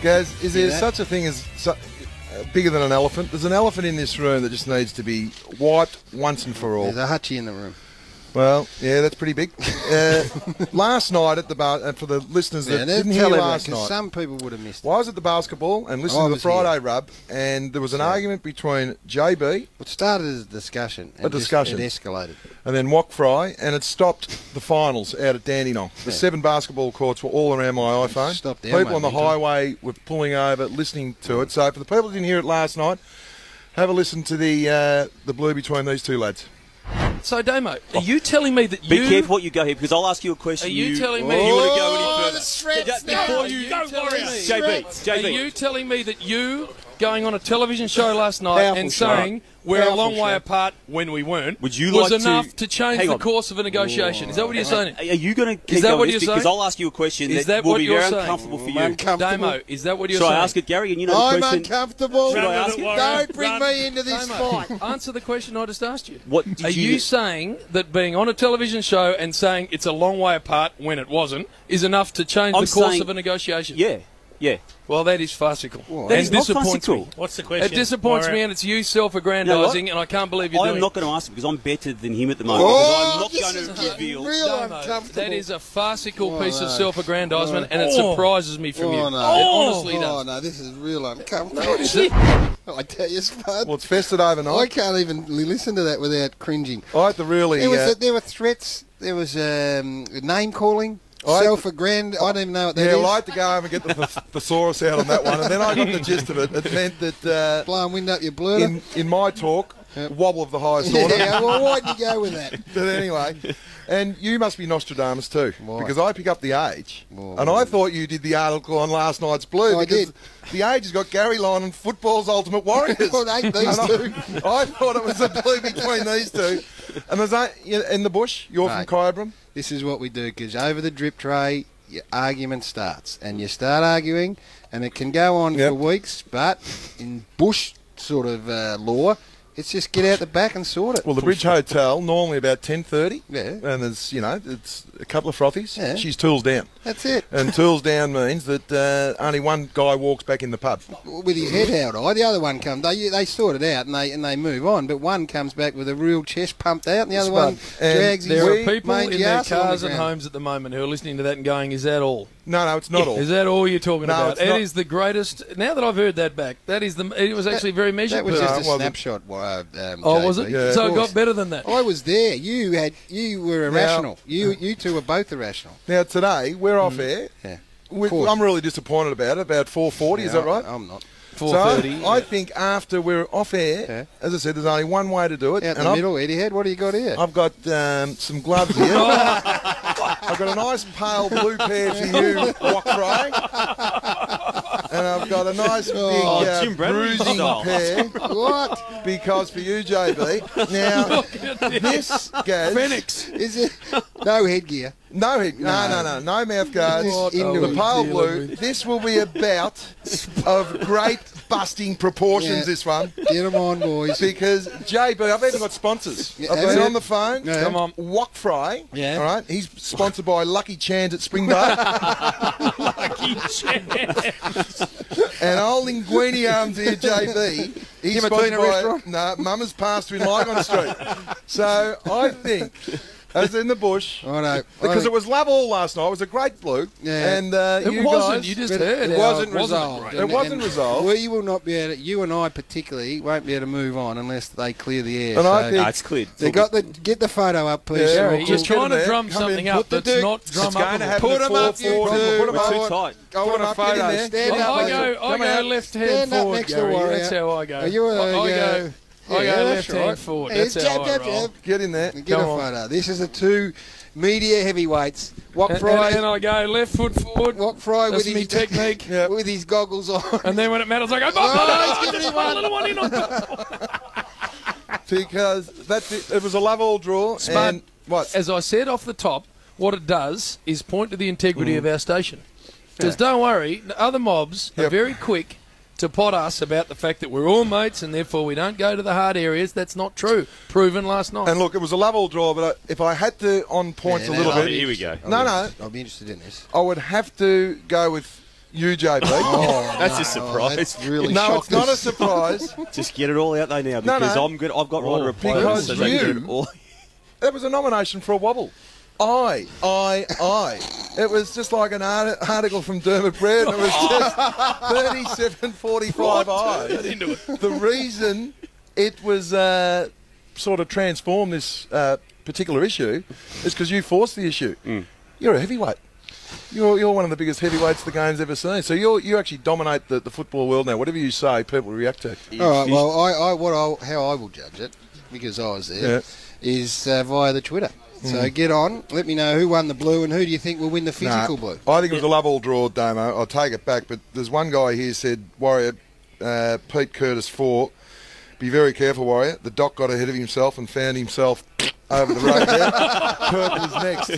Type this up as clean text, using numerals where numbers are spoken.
Gaz, is there such a thing as bigger than an elephant? There's an elephant in this room that just needs to be wiped once and for all. There's a hutchie in the room. Well, yeah, that's pretty big. Last night at the bar, for the listeners that didn't hear last night, some people would have missed it. Well, I was at the basketball and listened to the Friday rub, and there was an argument between JB. It started as a discussion. A discussion. It escalated. And then Wok Fry, and it stopped the finals out at Dandenong. The 7 basketball courts were all around my iPhone. Stopped people on the highway were pulling over, listening to it. So for the people who didn't hear it last night, have a listen to the blue between these two lads. So, Damo, are you telling me that you... Be careful what you go here, because I'll ask you a question. Are you telling me... You want to go any further? The shreds Before you go, Warriors. JB. Are you telling me that you, going on a television show last night and saying we're a long way apart when we weren't, was enough to change the course of a negotiation? Is that what you're saying? Are you going to keep Is that going what this? you're saying? Because I'll ask you a question that will be very uncomfortable for you. Damo, is that what you're saying? saying? I ask it, Gary, and you know the question. I'm uncomfortable. Should I ask it? Don't bring me into this fight. Answer the question I just asked you. What Are you saying that being on a television show and saying it's a long way apart when it wasn't is enough to change the course of a negotiation? Yeah. Yeah. Well, that is farcical. That is not disappoints farcical. me. What's the question? It disappoints me, and it's you self-aggrandising, and I can't believe you're doing it. I'm not going to ask him because I'm better than him at the moment. I'm not going to reveal. That is a farcical piece of self-aggrandisement, and it surprises me from you. It honestly does. Oh, no, this is real uncomfortable. I tell you, Spud. Well, it's festered overnight. I can't even listen to that without cringing. I had to really... There were threats. There was name-calling. Self-aggrand, I don't even know what that is. Yeah, well, I had to go home and get the thesaurus out on that one, and then I got the gist of it. It meant that... blowing wind up your blurter. In my talk, wobble of the highest order. Yeah, well, why'd you go with that? But anyway, and you must be Nostradamus too, because I pick up The Age, and I thought you did the article on last night's Blue, because The Age has got Garry Lyon and football's ultimate warriors. Well, it ain't these two. I thought it was a blue between these two. And there's in the bush, you're from Kyabram. This is what we do, because over the drip tray, your argument starts. And you start arguing, and it can go on for weeks, but in bush sort of law, it's just get out the back and sort it. Well, the Bridge Hotel, normally about 10:30. Yeah. And there's, it's a couple of frothies. Yeah. She's tools down. That's it. And tools down means that only one guy walks back in the pub. With his head held high. The other one comes, they sort it out and they move on, but one comes back with a real chest pumped out and the other one drags his There are people in their arse cars on the and ground. homes at the moment who are listening to that and going, is that all? No, it's not all. Is that all you're talking No, about? it's It not. is the greatest. Now that I've heard that back, it was actually very measured. That was just a snapshot. Oh, was it? Yeah, So it got better than that. I was there. You were irrational. You two were both irrational. Now, today, we're off air. Yeah. I'm really disappointed about it, about 4:40, is that right? I'm not. 4:30. So I think after we're off air, as I said, there's only one way to do it. Out in the middle, Eddie Head, what do you got here? I've got some gloves here. I've got a nice pale blue pair for you, Wok Fry. And I've got a nice big bruising pair. What? Because for you, JB. Now, this, Gaz... Phoenix. Is it? No headgear. No mouth guards. The pale blue. This will be a bout of great busting proportions, this one. Get them on, boys. Because JB, I've even got sponsors. I've been on the phone. Yeah. Come on. Wok Fry. Yeah. All right. He's sponsored by Lucky Chan's at Springdale. Lucky chance. And old Linguini Arms here, JB. He's sponsored by Mama's Pasta in Lygon Street. So I think... As in the bush, because it was love all last night. It was a great blue, and it wasn't. You just heard it wasn't resolved. It wasn't resolved. We will not be able to. You and I particularly won't be able to move on unless they clear the air. And I think it's cleared. They get the photo up, please. Yeah, you're trying to drum something up that's not drum up. Put them up, you two. We're too tight. I want a photo. Stand up. I go left hand forward, next to Gary. Warrior. That's how I go. I go left hand forward. That's how I roll. Get in there. Get a photo. This is the two media heavyweights. Wok Fry. And I go left foot forward. Wok Fry with his technique. With his goggles on. And then when it matters, I go, he's giving him a little one in on. Because it was a love all draw. Spud, and what? As I said off the top, what it does is point to the integrity of our station. Because don't worry, other mobs are very quick to pot us about the fact that we're all mates and therefore we don't go to the hard areas. That's not true. Proven last night. And look, it was a love all draw, but if I had to on points a little bit... Here we go. No. I'll be interested in this. I would have to go with you, JB. Oh, That's a surprise. That's really no, shocking. it's not a surprise. Just get it all out there now because I'm good. I've got right to reply. Because So they can all... That was a nomination for a wobble. I. It was just like an article from Dermot Bread. And it was just 37.45 I. Into it. The reason it was sort of transformed this particular issue is because you forced the issue. You're a heavyweight. You're one of the biggest heavyweights the game's ever seen. So you actually dominate the football world now. Whatever you say, people react to. All right. Well, how I will judge it, because I was there, is via the Twitter. So get on. Let me know who won the blue and who do you think will win the physical blue. I think it was a love all draw, Damo. I'll take it back. But there's one guy here said, Warrior, Pete Curtis 4. Be very careful, Warrior. The doc got ahead of himself and found himself over the road there. Purple's next.